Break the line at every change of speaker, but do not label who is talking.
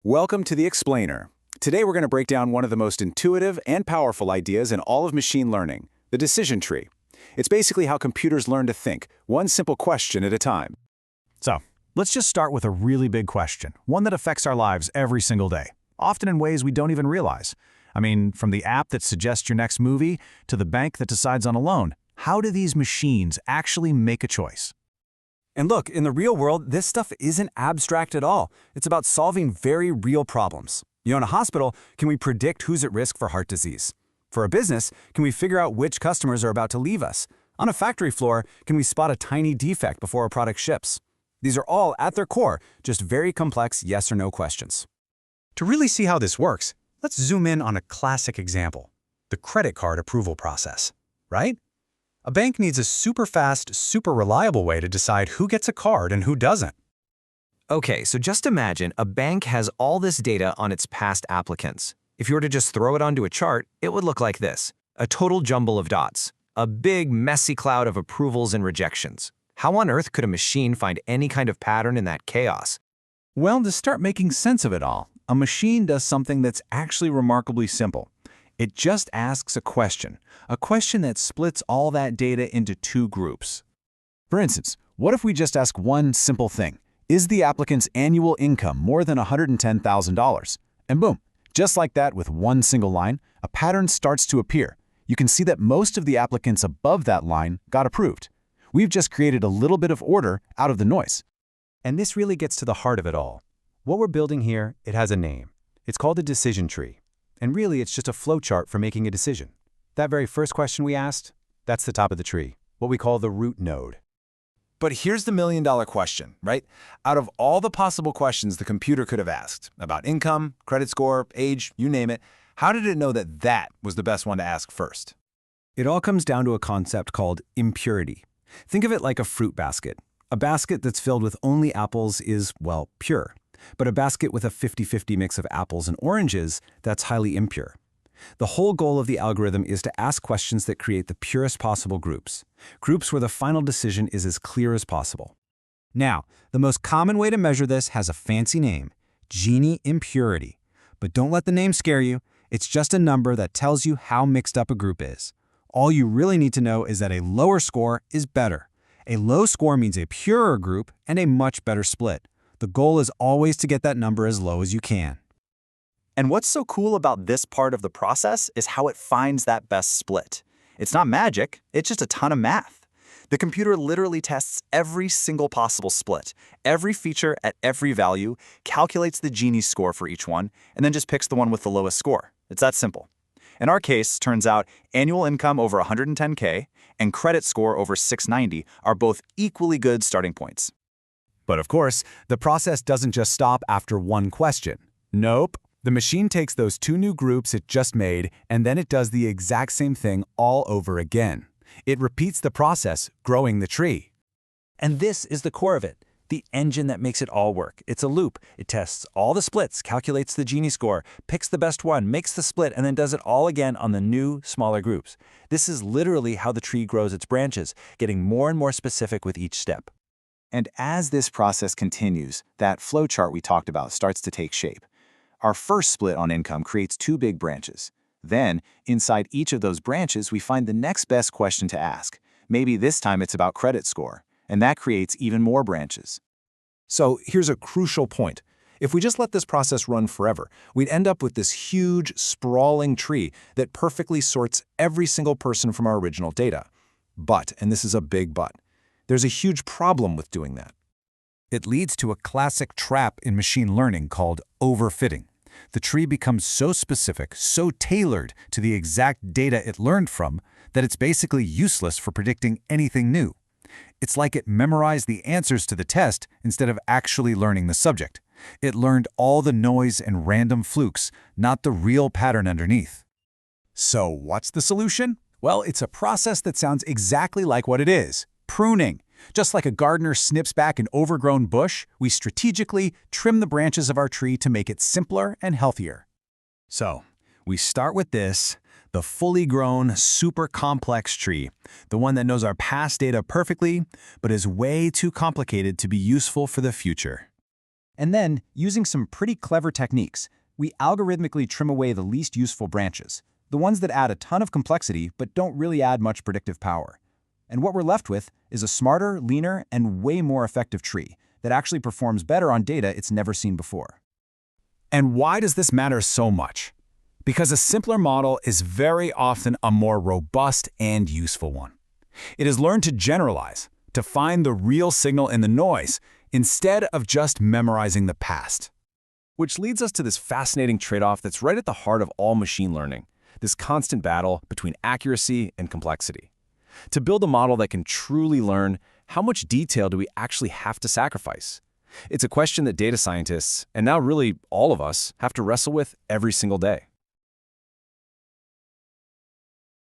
Welcome to The Explainer. Today we're going to break down one of the most intuitive and powerful ideas in all of machine learning, the decision tree. It's basically how computers learn to think, one simple question at a time.
So, let's just start with a really big question, one that affects our lives every single day, often in ways we don't even realize. I mean, from the app that suggests your next movie to the bank that decides on a loan, how do these machines actually make a choice?
And look, in the real world, this stuff isn't abstract at all. It's about solving very real problems. In a hospital, can we predict who's at risk for heart disease? For a business, can we figure out which customers are about to leave us? On a factory floor, can we spot a tiny defect before a product ships? These are all, at their core, just very complex yes or no questions.
To really see how this works, let's zoom in on a classic example, the credit card approval process, right? A bank needs a super fast, super reliable way to decide who gets a card and who doesn't.
Okay, so just imagine a bank has all this data on its past applicants. If you were to just throw it onto a chart, it would look like this, a total jumble of dots, a big, messy cloud of approvals and rejections. How on earth could a machine find any kind of pattern in that chaos?
Well, to start making sense of it all, a machine does something that's actually remarkably simple. It just asks a question that splits all that data into two groups.
For instance, what if we just ask one simple thing? Is the applicant's annual income more than $110,000? And boom, just like that with one single line, a pattern starts to appear. You can see that most of the applicants above that line got approved. We've just created a little bit of order out of the noise.
And this really gets to the heart of it all. What we're building here, it has a name. It's called a decision tree. And really, it's just a flowchart for making a decision. That very first question we asked, that's the top of the tree, what we call the root node.
But here's the million-dollar question, right? Out of all the possible questions the computer could have asked, about income, credit score, age, you name it, how did it know that that was the best one to ask first?
It all comes down to a concept called impurity. Think of it like a fruit basket. A basket that's filled with only apples is, well, pure. But a basket with a 50-50 mix of apples and oranges, that's highly impure. The whole goal of the algorithm is to ask questions that create the purest possible groups where the final decision is as clear as possible. Now, the most common way to measure this has a fancy name, Gini impurity. But don't let the name scare you. It's just a number that tells you how mixed up a group is. All you really need to know is that a lower score is better. A low score means a purer group and a much better split. The goal is always to get that number as low as you can.
And what's so cool about this part of the process is how it finds that best split. It's not magic, it's just a ton of math. The computer literally tests every single possible split, every feature at every value, calculates the Gini score for each one, and then just picks the one with the lowest score. It's that simple. In our case, turns out annual income over 110K and credit score over 690 are both equally good starting points.
But of course, the process doesn't just stop after one question. Nope. The machine takes those two new groups it just made, and then it does the exact same thing all over again. It repeats the process, growing the tree.
And this is the core of it, the engine that makes it all work. It's a loop. It tests all the splits, calculates the Gini score, picks the best one, makes the split, and then does it all again on the new, smaller groups. This is literally how the tree grows its branches, getting more and more specific with each step.
And as this process continues, that flowchart we talked about starts to take shape. Our first split on income creates two big branches. Then, inside each of those branches, we find the next best question to ask. Maybe this time it's about credit score, and that creates even more branches.
So here's a crucial point. If we just let this process run forever, we'd end up with this huge, sprawling tree that perfectly sorts every single person from our original data. But, and this is a big but, there's a huge problem with doing that.
It leads to a classic trap in machine learning called overfitting. The tree becomes so specific, so tailored to the exact data it learned from, that it's basically useless for predicting anything new. It's like it memorized the answers to the test instead of actually learning the subject. It learned all the noise and random flukes, not the real pattern underneath.
So what's the solution? Well, it's a process that sounds exactly like what it is, pruning. Just like a gardener snips back an overgrown bush, we strategically trim the branches of our tree to make it simpler and healthier.
So, we start with this, the fully grown, super complex tree, the one that knows our past data perfectly, but is way too complicated to be useful for the future.
And then, using some pretty clever techniques, we algorithmically trim away the least useful branches, the ones that add a ton of complexity but don't really add much predictive power. And what we're left with is a smarter, leaner, and way more effective tree that actually performs better on data it's never seen before.
And why does this matter so much? Because a simpler model is very often a more robust and useful one. It has learned to generalize, to find the real signal in the noise, instead of just memorizing the past.
Which leads us to this fascinating trade-off that's right at the heart of all machine learning, this constant battle between accuracy and complexity. To build a model that can truly learn, how much detail do we actually have to sacrifice? It's a question that data scientists, and now really all of us, have to wrestle with every single day.